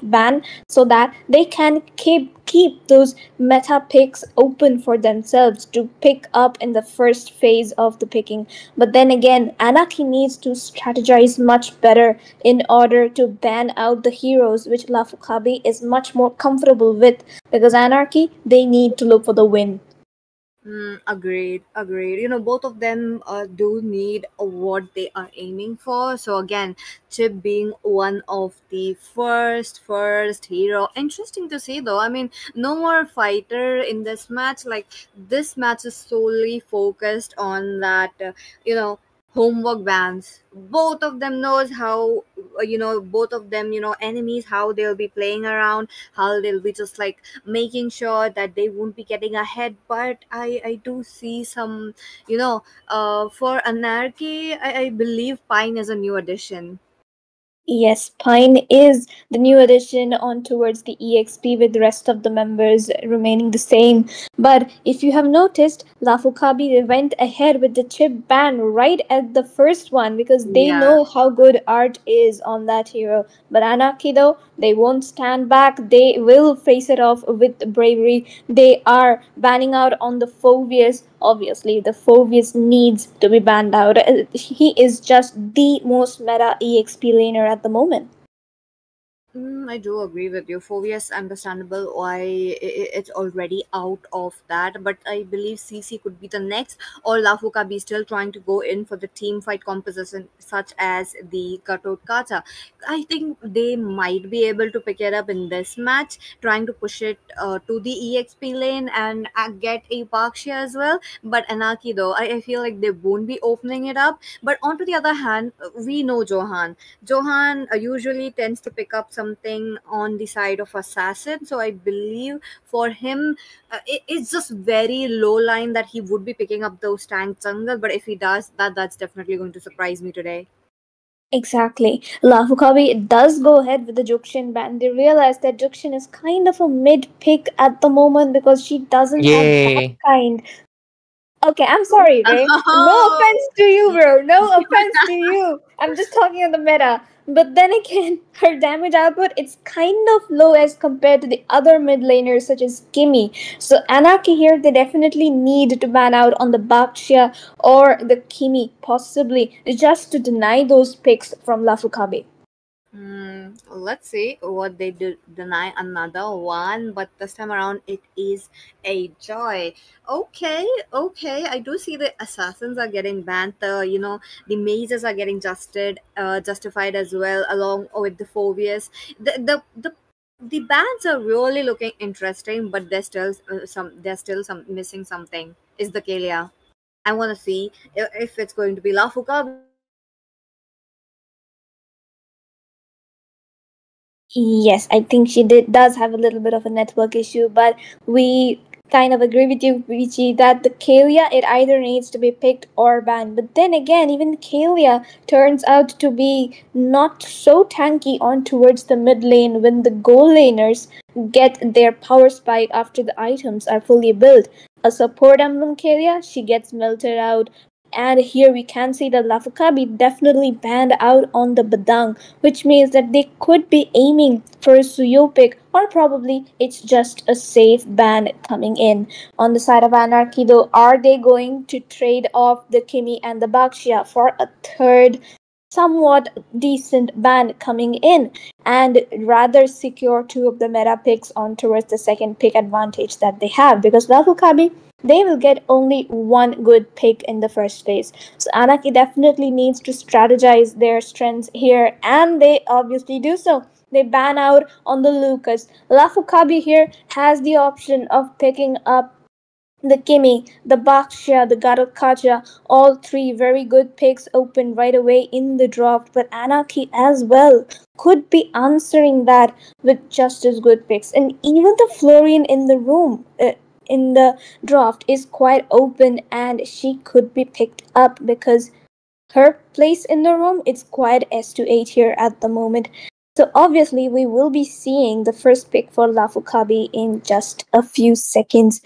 ban so that they can keep those meta picks open for themselves to pick up in the first phase of the picking. But then again, Anarchy needs to strategize much better in order to ban out the heroes, which Lafukabi is much more comfortable with, because Anarchy, they need to look for the win. Agreed, agreed. Both of them do need what they are aiming for. So again, Chip being one of the first hero. Interesting to see though. I mean, no more fighter in this match. Like this match is solely focused on that. Homework bans. Both of them knows how. Both of them. Enemies how they'll be playing around. How they'll be just like making sure that they won't be getting ahead. But I do see some, for Anarchy, I believe Pine is a new addition. Yes, Pine is the new addition on towards the EXP, with the rest of the members remaining the same. But if you have noticed, Lafukabi went ahead with the chip ban right at the first one because they Yeah. know how good art is on that hero. But Anarchy though, they won't stand back. They will face it off with bravery. They are banning out on the Phobius. Obviously, the Phobius needs to be banned out. He is just the most meta EXP laner at the moment. I do agree with you. Phobius, understandable why it's already out of that, but I believe CC could be the next, or Lafuka be still trying to go in for the team fight composition, such as the Katot Kata. I think they might be able to pick it up in this match, trying to push it to the EXP lane and get a Bakshi as well. But Anaki, though, I feel like they won't be opening it up. But on to the other hand, we know Johan. Johan usually tends to pick up something on the side of assassin, so I believe for him, it's just very low line that he would be picking up those tank jungle. But if he does, that's definitely going to surprise me today. Exactly. Lafukabi does go ahead with the Jukshin ban. They realize that Jukshin is kind of a mid pick at the moment because she doesn't have that Yay. kind. Okay, I'm sorry, Ray. No offense to you, bro. No offense to you. I'm just talking on the meta. But then again, her damage output it's kind of low as compared to the other mid laners such as Kimmy. So Anarchy here they definitely need to ban out on the Bakshia or the Kimmy possibly just to deny those picks from Lafukabe. Let's see what they do. Deny another one, but this time around it is a joy. Okay, okay. I do see the assassins are getting banned. The mazes are getting justified as well, along with the phobias. The bans are really looking interesting, but there's still some missing something. Is the Kalia? I want to see if it's going to be Lafuka. Yes, I think she does have a little bit of a network issue, but we kind of agree with you, Vici, that the Kalia it either needs to be picked or banned. But then again, even Kalia turns out to be not so tanky on towards the mid lane when the goal laners get their power spike after the items are fully built. A support emblem Kalia, she gets melted out. And here we can see that Lafukabi definitely banned out on the Badang, which means that they could be aiming for a Suyo pick, or probably it's just a safe ban coming in. On the side of Anarchy, though, are they going to trade off the Kimi and the Bakshia for a third somewhat decent ban coming in and rather secure two of the meta picks on towards the second pick advantage that they have? Because Lafukabi they will get only one good pick in the first phase. So Anaki definitely needs to strategize their strengths here, and they obviously do so. They ban out on the Lucas. Lafukabi here has the option of picking up the Kimi, the Baksha, the Garukacha, all three very good picks open right away in the draft, but Anarchy as well could be answering that with just as good picks. And even the Florian in the room, in the draft, is quite open and she could be picked up because her place in the room is quite S to 8 here at the moment. So obviously we will be seeing the first pick for Lafukabi in just a few seconds.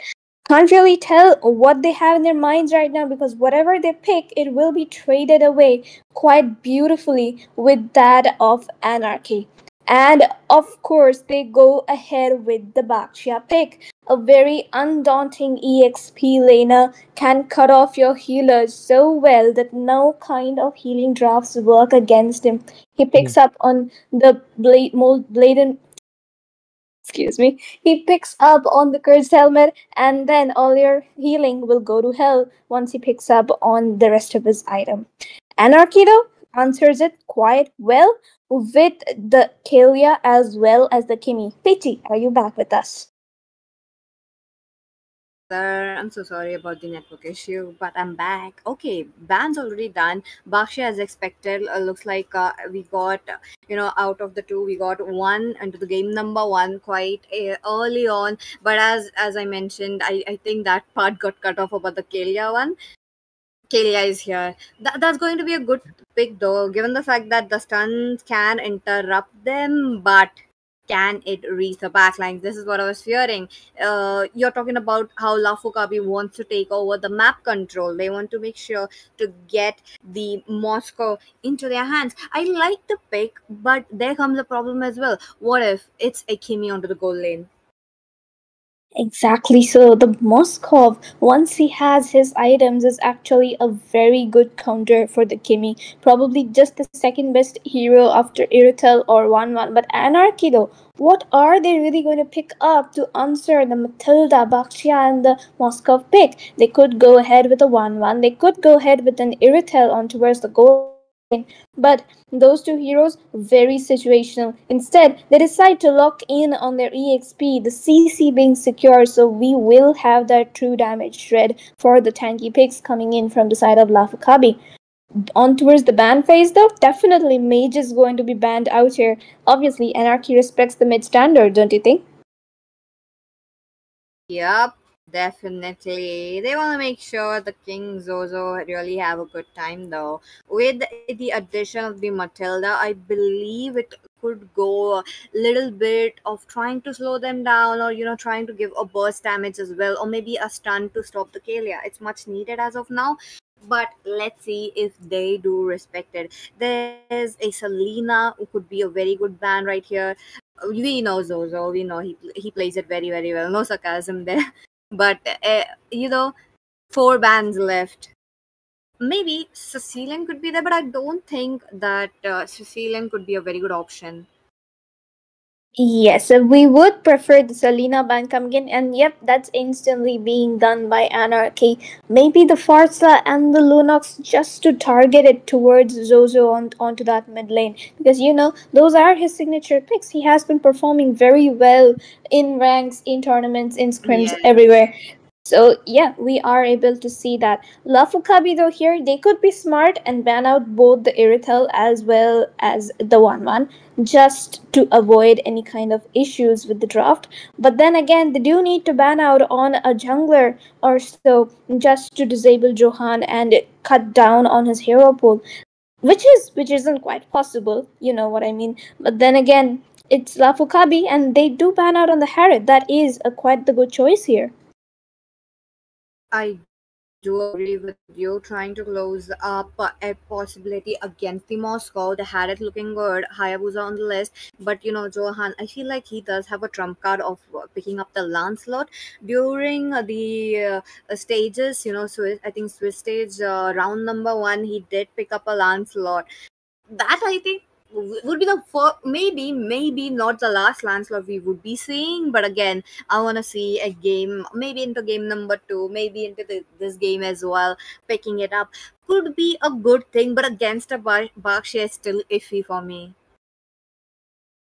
Can't really tell what they have in their minds right now because whatever they pick, it will be traded away quite beautifully with that of Anarchy. And of course, they go ahead with the Baxia pick. A very undaunting EXP laner can cut off your healers so well that no kind of healing drafts work against him. He picks up on the blatant, excuse me, he picks up on the cursed helmet, and then all your healing will go to hell once he picks up on the rest of his item. Anarchy, though, answers it quite well with the Kalia as well as the Kimi. Pity, are you back with us? Sir, I'm so sorry about the network issue, but I'm back. Okay, band's already done. Bakshi, as expected, looks like we got, out of the two, we got one into the game number one quite early on. But as I mentioned, I think that part got cut off about the Kelia one. Kelia is here. That's going to be a good pick, though, given the fact that the stuns can interrupt them, but can it reach the backlines? This is what I was fearing. You're talking about how Lafukabi wants to take over the map control. They want to make sure to get the Moscow into their hands. I like the pick, but there comes a problem as well. What if it's a Kimi onto the goal lane? Exactly so. The Moskov, once he has his items, is actually a very good counter for the Kimi. Probably just the second best hero after Iritel or 1-1. But Anarchy, though, what are they really going to pick up to answer the Matilda, Bakshia, and the Moskov pick? They could go ahead with a 1-1. They could go ahead with an Iritel on towards the goal lane. But those two heroes, very situational. Instead, they decide to lock in on their EXP, the CC being secure, so we will have that true damage shred for the tanky picks coming in from the side of Lafakabi. On towards the ban phase, though, definitely Mage is going to be banned out here. Obviously, Anarchy respects the mid standard, don't you think? Yep, definitely. They want to make sure the King Zozo really have a good time though. With the addition of the Matilda, I believe it could go a little bit of trying to slow them down or trying to give a burst damage as well or maybe a stun to stop the Kalia. It's much needed as of now. But let's see if they do respect it. There's a Selena who could be a very good ban right here. We know Zozo. We know he plays it very very well. No sarcasm there. But four bands left. Maybe Sicilian could be there, but I don't think that Sicilian could be a very good option. Yes, we would prefer the Selena ban coming in, and yep, that's instantly being done by Anarchy. Maybe the Farsa and the Lunox just to target it towards Zozo onto that mid lane. Because those are his signature picks. He has been performing very well in ranks, in tournaments, in scrims, Yes. everywhere. So yeah, we are able to see that. Lafukabi though here, they could be smart and ban out both the Iritel as well as the 1-1 just to avoid any kind of issues with the draft. But then again, they do need to ban out on a jungler or so just to disable Johan and cut down on his hero pool, which isn't quite possible. You know what I mean? But then again, it's Lafukabi and they do ban out on the Harriet. That is a quite the good choice here. I do agree with you. Trying to close up a possibility against the Moscow. They had it looking good. Hayabusa on the list. But Johan, I feel like he does have a trump card of picking up the Lancelot during the stages. I think Swiss stage round number one, he did pick up a Lancelot. That I think would be the first, maybe not the last Lancelot we would be seeing, but again, I want to see a game, maybe into game number two, maybe into this game as well. Picking it up could be a good thing, but against a Bakshi is still iffy for me.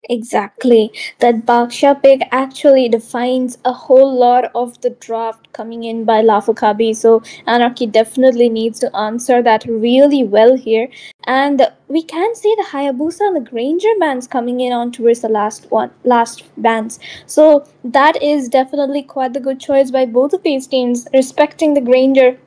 Exactly. That Baksha pick actually defines a whole lot of the draft coming in by Lafukabi. So Anarchy definitely needs to answer that really well here. And we can see the Hayabusa and the Granger bands coming in on towards the last bands. So that is definitely quite the good choice by both of these teams, respecting the Granger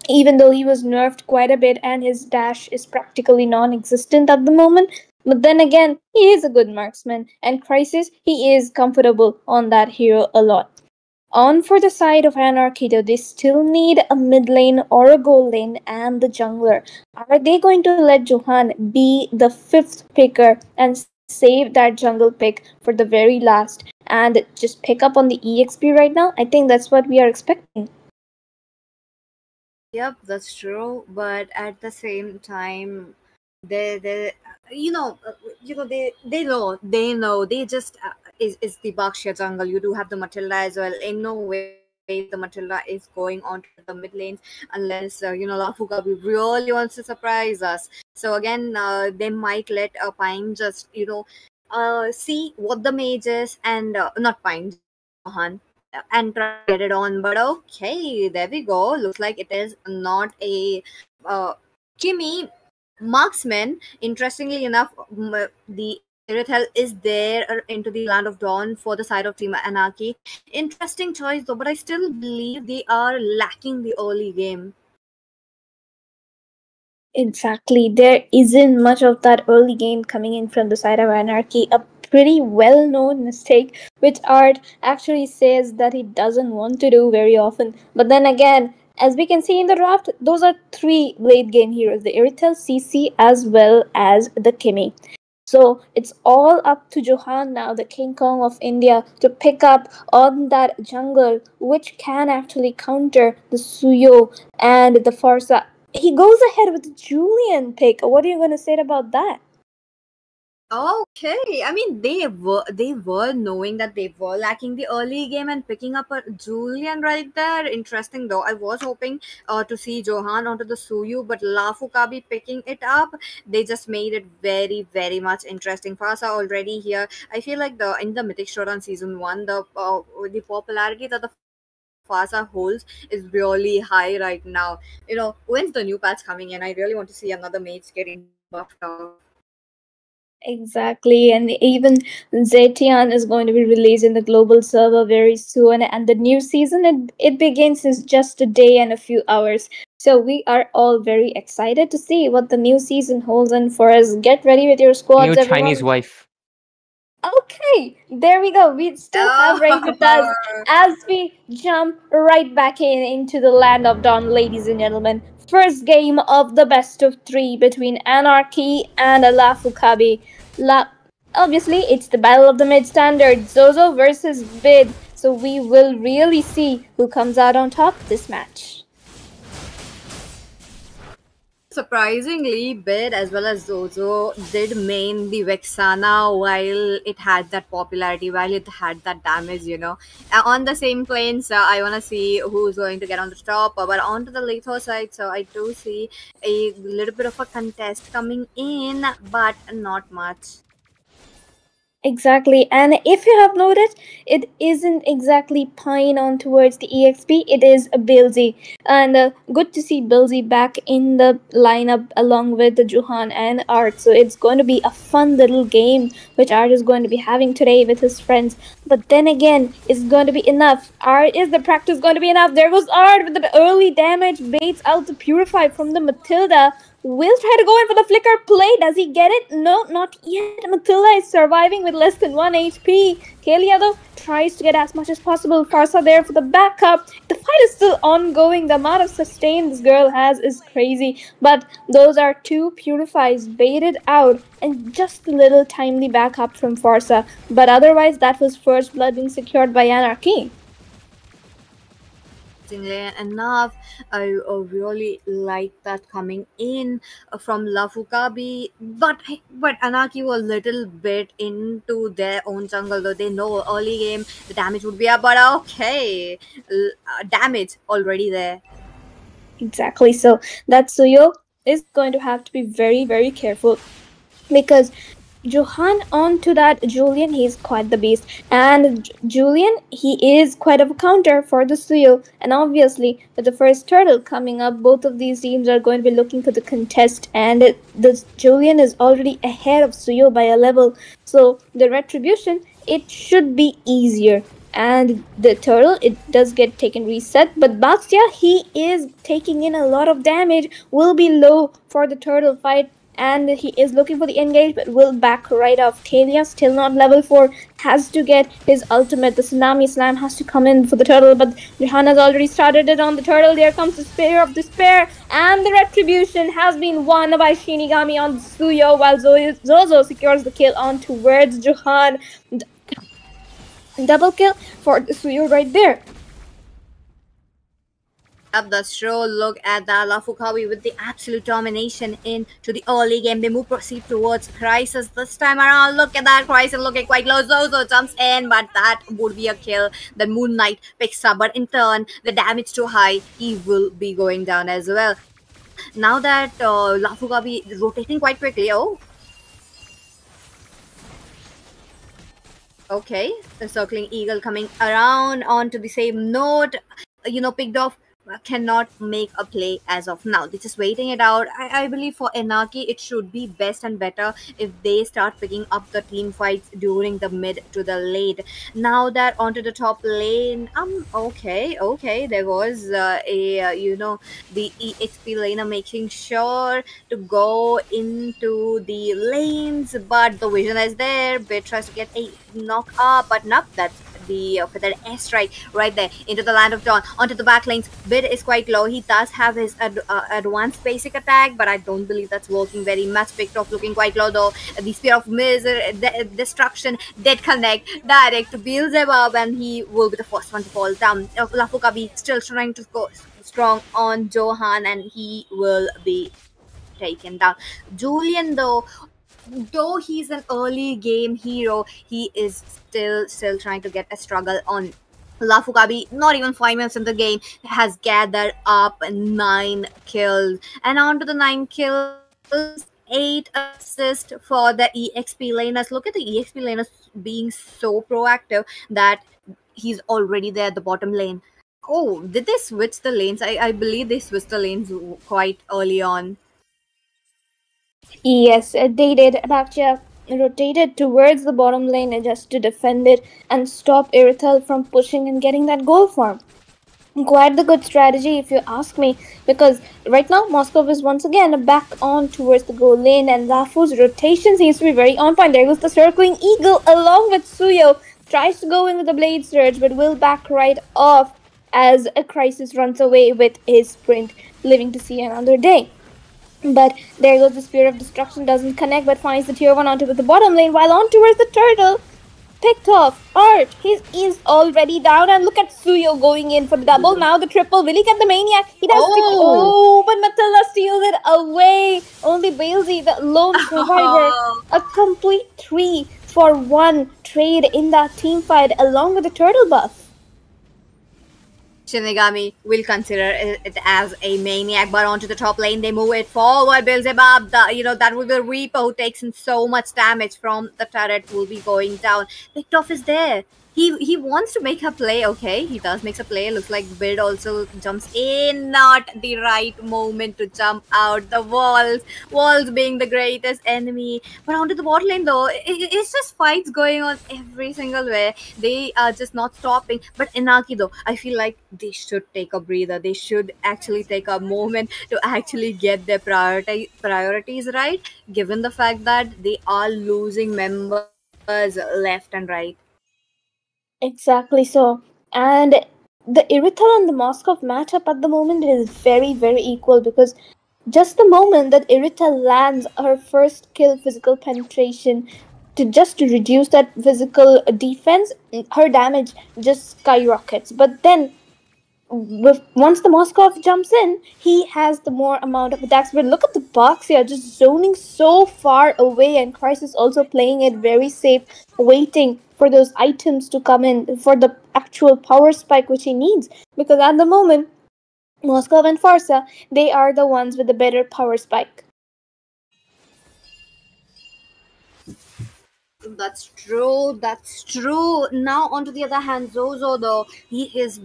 even though he was nerfed quite a bit and his dash is practically non existent at the moment. But then again, he is a good marksman, and Crisis, he is comfortable on that hero a lot. On for the side of Anarchy, though, they still need a mid lane or a goal lane and the jungler. Are they going to let Johan be the fifth picker and save that jungle pick for the very last and just pick up on the EXP right now. I think that's what we are expecting. Yep, that's true. But at the same time, they you know they know they just is the Bakshia jungle. You do have the Matilda as well. In no way the Matilda is going onto the mid lanes unless Lafuka really wants to surprise us. So again, they might let Pine just see what the mage is, and not Pine, Johan, and try to get it on. But okay, there we go. Looks like it is not a Kimmy marksman. Interestingly enough, the Irithel is there into the land of Dawn for the side of Team Anarchy. Interesting choice though, but I still believe they are lacking the early game. Exactly. There isn't much of that early game coming in from the side of Anarchy. A pretty well known mistake, which Art actually says that he doesn't want to do very often. But then again, as we can see in the draft, those are three late game heroes, the Irithel, CC, as well as the Kimmy. So it's all up to Johan now, the King Kong of India, to pick up on that jungle, which can actually counter the Suyo and the Forza. He goes ahead with the Julian pick. What are you going to say about that? Okay, I mean they were knowing that they were lacking the early game and picking up a Julian right there. Interesting though. I was hoping to see Johan onto the Suyu, but Lafukabi picking it up. They just made it very very much interesting. Fasa already here. I feel like the in the Mythic Showdown season one, the popularity that the Fasa holds is really high right now. When's the new patch coming in? I really want to see another mage getting buffed up. Exactly, and even Zetian is going to be released in the global server very soon, and the new season it begins in just a day and a few hours. So we are all very excited to see what the new season holds in for us. Get ready with your New squads, Chinese everyone. wife. Okay, there we go. We still have Ray with us as we jump right back into the land of Dawn, ladies and gentlemen. First game of the best of three between Anarchy and Alafukabi. Obviously, it's the battle of the mid standard, Zozo versus Bid. So we will really see who comes out on top this match. Surprisingly, Bid as well as Zozo did main the Vexana while it had that popularity, while it had that damage. On the same planes, I want to see who's going to get on the top, but onto the Lethal side, so I do see a little bit of a contest coming in, but not much. Exactly, and if you have noticed, it isn't exactly Pine on towards the EXP, it is Bilzy. And good to see Bilzy back in the lineup along with the Johan and Art. So it's going to be a fun little game which Art is going to be having today with his friends. But then again, is going to be enough? Art, is the practice going to be enough? There goes Art with the early damage, baits out the Purify from the Matilda. Will try to go in for the flicker play. Does he get it? No, not yet. Matilda is surviving with less than 1 HP. Kalia, though, tries to get as much as possible. Farsa there for the backup. The fight is still ongoing. The amount of sustain this girl has is crazy. But those are two Purifies baited out and just a little timely backup from Farsa. But otherwise, that was first blood being secured by Anarchy. Interestingly enough, I really like that coming in from Lafukabi, but Anaki were a little bit into their own jungle, though they know early game the damage would be up, but okay, damage already there. Exactly. So that Suyo is going to have to be very, very careful because Johan onto that Julian, he's quite the beast. And Julian, he is quite of a counter for the Suyo. And obviously, with the first turtle coming up, both of these teams are going to be looking for the contest. And the Julian is already ahead of Suyo by a level. So the retribution, it should be easier. And the turtle, it does get taken reset. But Baxia, he is taking in a lot of damage, will be low for the turtle fight, and he is looking for the engage, but will back right off. Kalia still not level 4, has to get his ultimate. The Tsunami Slam has to come in for the turtle, but Johanna's already started it on the turtle. There comes the Spear of Despair, and the Retribution has been won by Shinigami on Suyo, while Zozo secures the kill on towards Johan. Double kill for Suyo right there. Up the show, look at the Lafukawi with the absolute domination into the early game. They move proceed towards Crisis this time around. Look at that, Crisis looking quite low. Zozo jumps in, but that would be a kill. Then Moon Knight picks up, but in turn, the damage too high. He will be going down as well. Now that Lafukawi is rotating quite quickly. Oh. Okay, the circling eagle coming around onto the same note. Picked off, cannot make a play as of now. They're just waiting it out. I believe for Enaki, it should be best and better if they start picking up the team fights during the mid to the late. Now that onto the top lane, okay. There was the EXP laner making sure to go into the lanes, but the vision is there. Bit tries to get a knock up, but nope, that's the feathered airstrike right there into the land of dawn onto the back lanes. Bid is quite low. He does have his advanced basic attack, but I don't believe that's working very much. Picked off looking quite low though. The spear of misery, destruction, dead connect direct to Beelzebub, and he will be the first one to fall down. Lafukabi still trying to go strong on Johan, and he will be taken down. Julian though he's an early game hero, he is still trying to get a struggle on. Lafukabi, not even 5 minutes in the game, has gathered up 9 kills. And on to the 9 kills, 8 assists for the EXP laners. Look at the EXP laners being so proactive that he's already there at the bottom lane. Oh, did they switch the lanes? I believe they switched the lanes quite early on. Yes, they did. Bakcha rotated towards the bottom lane just to defend it and stop Irithel from pushing and getting that goal farm. Quite the good strategy if you ask me, because right now Moscow is once again back on towards the goal lane, and Zafu's rotation seems to be very on point. There goes the circling eagle along with Suyo. Tries to go in with the blade surge, but will back right off as a Crisis runs away with his sprint, living to see another day. But there goes the Spear of Destruction, doesn't connect but finds the tier 1 onto the bottom lane, while on towards the turtle. Picked off Art. He's already down, and look at Suyo going in for the double. Now the triple. Will he get the maniac? He does. But Matilda steals it away. Only Bailey, the lone survivor. A complete 3-for-1 trade in that team fight along with the turtle buff. Shinigami will consider it as a maniac, but onto the top lane they move it forward. Beelzebub, that will be the Reaper who takes in so much damage from the turret, will be going down. Picked off is there. He wants to make a play. Okay, he does make a play. Looks like Bid also jumps in. Not the right moment to jump out. The walls being the greatest enemy. But onto the bot lane though, it's just fights going on every single way. They are just not stopping. But Inaki though, I feel like they should take a breather. They should actually take a moment to actually get their priorities right, given the fact that they are losing members left and right. Exactly so. And the Irithel and the Moskov matchup at the moment is very, very equal, because just the moment that Irithel lands her first kill physical penetration to reduce that physical defense, her damage just skyrockets. But then once the Moskov jumps in, he has the more amount of attacks. But look at the box here, just zoning so far away, and Crisis also playing it very safe, waiting for those items to come in for the actual power spike which he needs. Because at the moment, Moskov and Farsa, they are the ones with the better power spike. That's true. That's true. Now, on to the other hand, Zozo, though, he is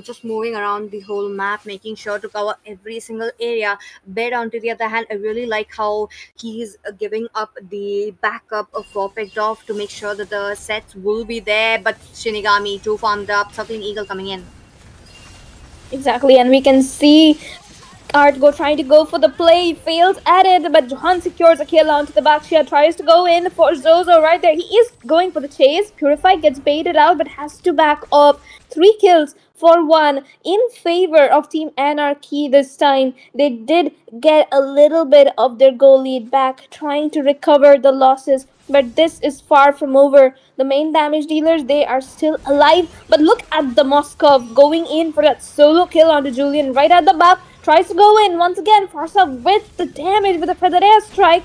just moving around the whole map, making sure to cover every single area. Bed, on to the other hand, I really like how he's giving up the backup for picked off to make sure that the sets will be there. But Shinigami, too farmed up, Circling Eagle coming in. Exactly, and we can see Artgo trying to go for the play, fails at it, but Johan secures a kill onto the Baxia, tries to go in for Zozo right there. He is going for the chase. Purify gets baited out, but has to back off. 3 kills for 1 in favor of Team Anarchy this time. They did get a little bit of their goal lead back, trying to recover the losses. But this is far from over. The main damage dealers, they are still alive. But look at the Moskov going in for that solo kill onto Julian right at the back. Tries to go in once again. Farsa with the damage with the Feather Air Strike.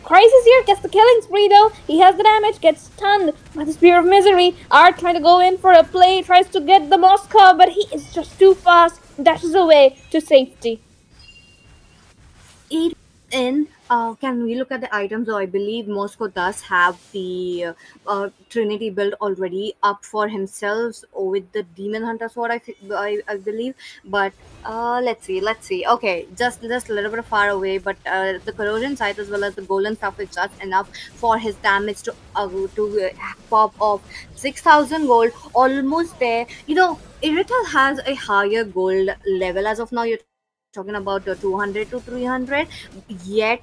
Crisis here gets the killing spree though. He has the damage, gets stunned by the Spear of Misery. Art trying to go in for a play, tries to get the Moskov, but he is just too fast. Dashes away to safety. Eight in. Can we look at the items? So I believe Moscow does have the Trinity build already up for himself with the Demon Hunter sword. I believe, but let's see. Okay, just a little bit far away, but the corrosion side as well as the golden stuff is just enough for his damage to pop off 6,000 gold, almost there. Irital has a higher gold level as of now. You're talking about the 200 to 300, yet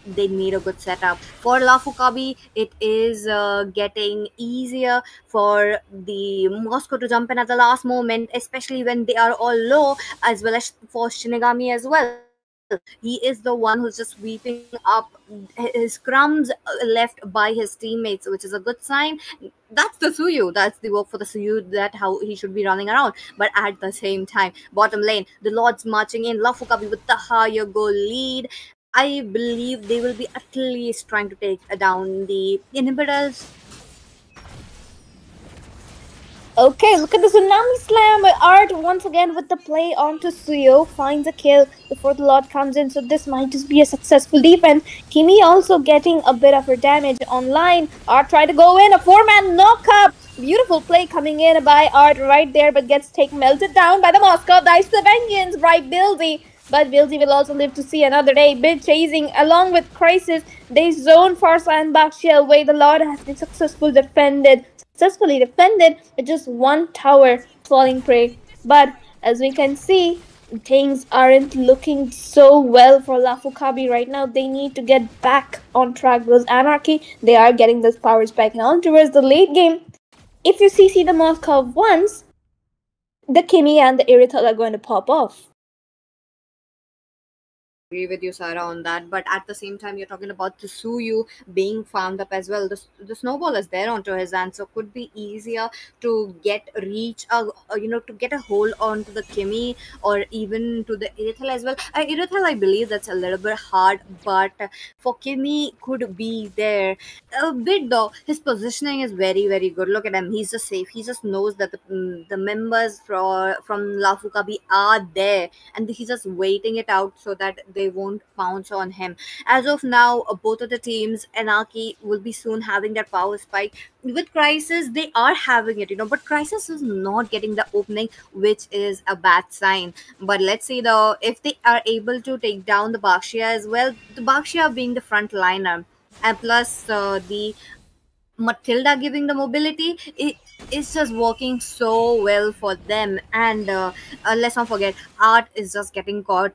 they need a good setup for Lafukabi. It is getting easier for the Moscow to jump in at the last moment, especially when they are all low, as well as for Shinigami as well. He is the one who's just sweeping up his crumbs left by his teammates, which is a good sign. That's the Suyu. That's the work for the Suyu. That how he should be running around. But at the same time, bottom lane, the Lords marching in. Lafukabi with the higher goal lead. I believe they will be at least trying to take down the inhibitors. Okay, look at the Tsunami Slam. Art once again with the play onto Suyo. Finds a kill before the Lord comes in. So this might just be a successful defense. Kimi also getting a bit of her damage online. Art tried to go in. A 4-man knock-up. Beautiful play coming in by Art right there. But gets melted down by the Moscow. Dice the Vengeance by Bilzy. But Bilzy will also live to see another day. Bit chasing along with Crisis. They zone Farsa and Bakshia away. The Lord has been successfully defended with just one tower falling prey. But as we can see, things aren't looking so well for Lafukabi right now. They need to get back on track because Anarchy, they are getting those powers back. Now towards the late game, if you CC the Moscow once, the Kimi and the Irital are going to pop off. Agree with you, Sarah, on that. But at the same time, you're talking about the Suyu being farmed up as well. The snowball is there onto his hand, so could be easier to to get a hold onto the Kimi or even to the Irithel as well. Irithel, I believe that's a little bit hard, but for Kimi, could be there a bit though. His positioning is very, very good. Look at him; he's just safe. He just knows that the members from Lafukabi are there, and he's just waiting it out so that they won't pounce on him. As of now, both of the teams, Anarchy will be soon having that power spike. With Crisis, they are having it, but Crisis is not getting the opening, which is a bad sign. But let's see though, if they are able to take down the Bakshia as well, the Bakshia being the front liner, and plus the Matilda giving the mobility, it's just working so well for them. And let's not forget, Art is just getting caught.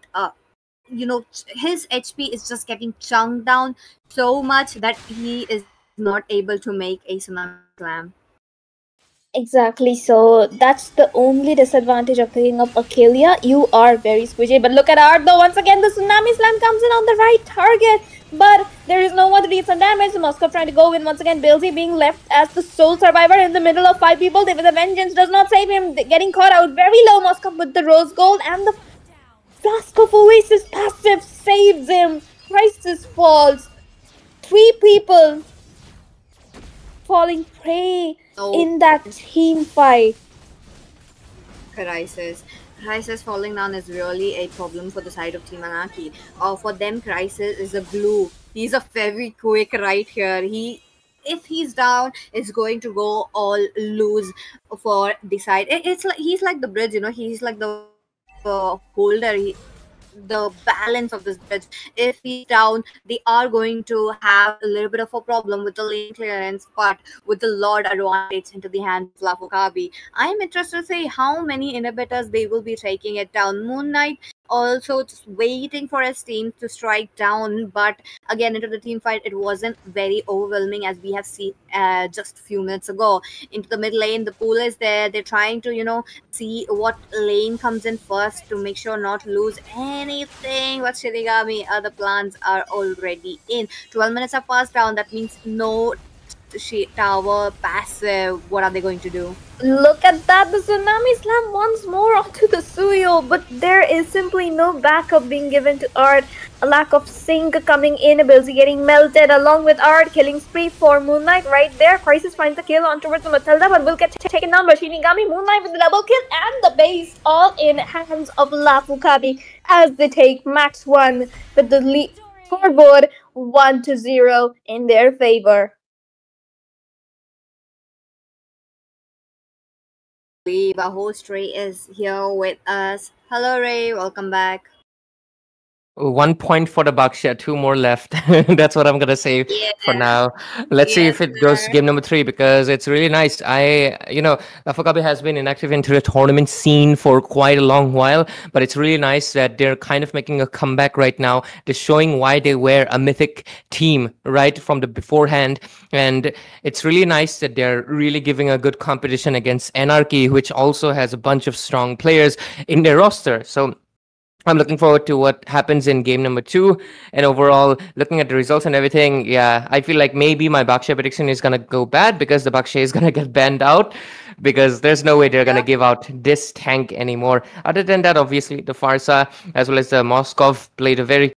His HP is just getting chunked down so much that he is not able to make a tsunami slam. Exactly, so that's the only disadvantage of picking up Akelia. You are very squishy, but look at Art though. Once again, the Tsunami Slam comes in on the right target, but there is no one to deal some damage. The Moscow trying to go in once again. Bilzy being left as the sole survivor in the middle of 5 people. The Vengeance does not save him, getting caught out very low. Moscow with the Rose Gold and the Flask of Oasis passive saves him. Crisis falls. 3 people falling prey So in that team fight. Crisis. Crisis falling down is really a problem for the side of Team Anarchy. For them, Crisis is a glue. He's a very quick right here. If he's down, it's going to go all loose for the side. It's like he's like the bridge, he's like the holder. The balance of this bridge. If he's down, they are going to have a little bit of a problem with the lane clearance, but with the Lord advantage into the hands of Lafukabi, I am interested to see how many inhibitors they will be taking it down. Moon Knight also just waiting for his team to strike down. But again, into the team fight, it wasn't very overwhelming as we have seen just a few minutes ago. Into the mid lane, the pool is there. They're trying to, see what lane comes in first to make sure not to lose anything. But Shinigami, the plans are already in. 12 minutes have passed down. That means no tower passive. What are they going to do? Look at that, the Tsunami Slam once more onto the Suyo, but there is simply no backup being given to Art. A lack of sync coming in, ability getting melted along with Art, killing spree for Moonlight right there. Crisis finds the kill on towards the Matilda, but will get taken down by Shinigami. Moonlight with the double kill and the base all in hands of Lafukabi as they take max 1 with the scoreboard 1-0 in their favor. Our host Ray is here with us. Hello, Ray. Welcome back. 1 point for the Baksha, 2 more left. That's what I'm gonna say for now. Let's see if it goes to game number 3 because it's really nice. Lafukabi has been inactive into the tournament scene for quite a long while, but it's really nice that they're kind of making a comeback right now. They're showing why they were a mythic team right from the beforehand, and it's really nice that they're really giving a good competition against Anarchy, which also has a bunch of strong players in their roster. So I'm looking forward to what happens in game number 2. And overall, looking at the results and everything, yeah, I feel like maybe my Baksha prediction is going to go bad because the Baksha is going to get banned out because there's no way they're going to give out this tank anymore. Other than that, obviously, the Farsa as well as the Moskov played a very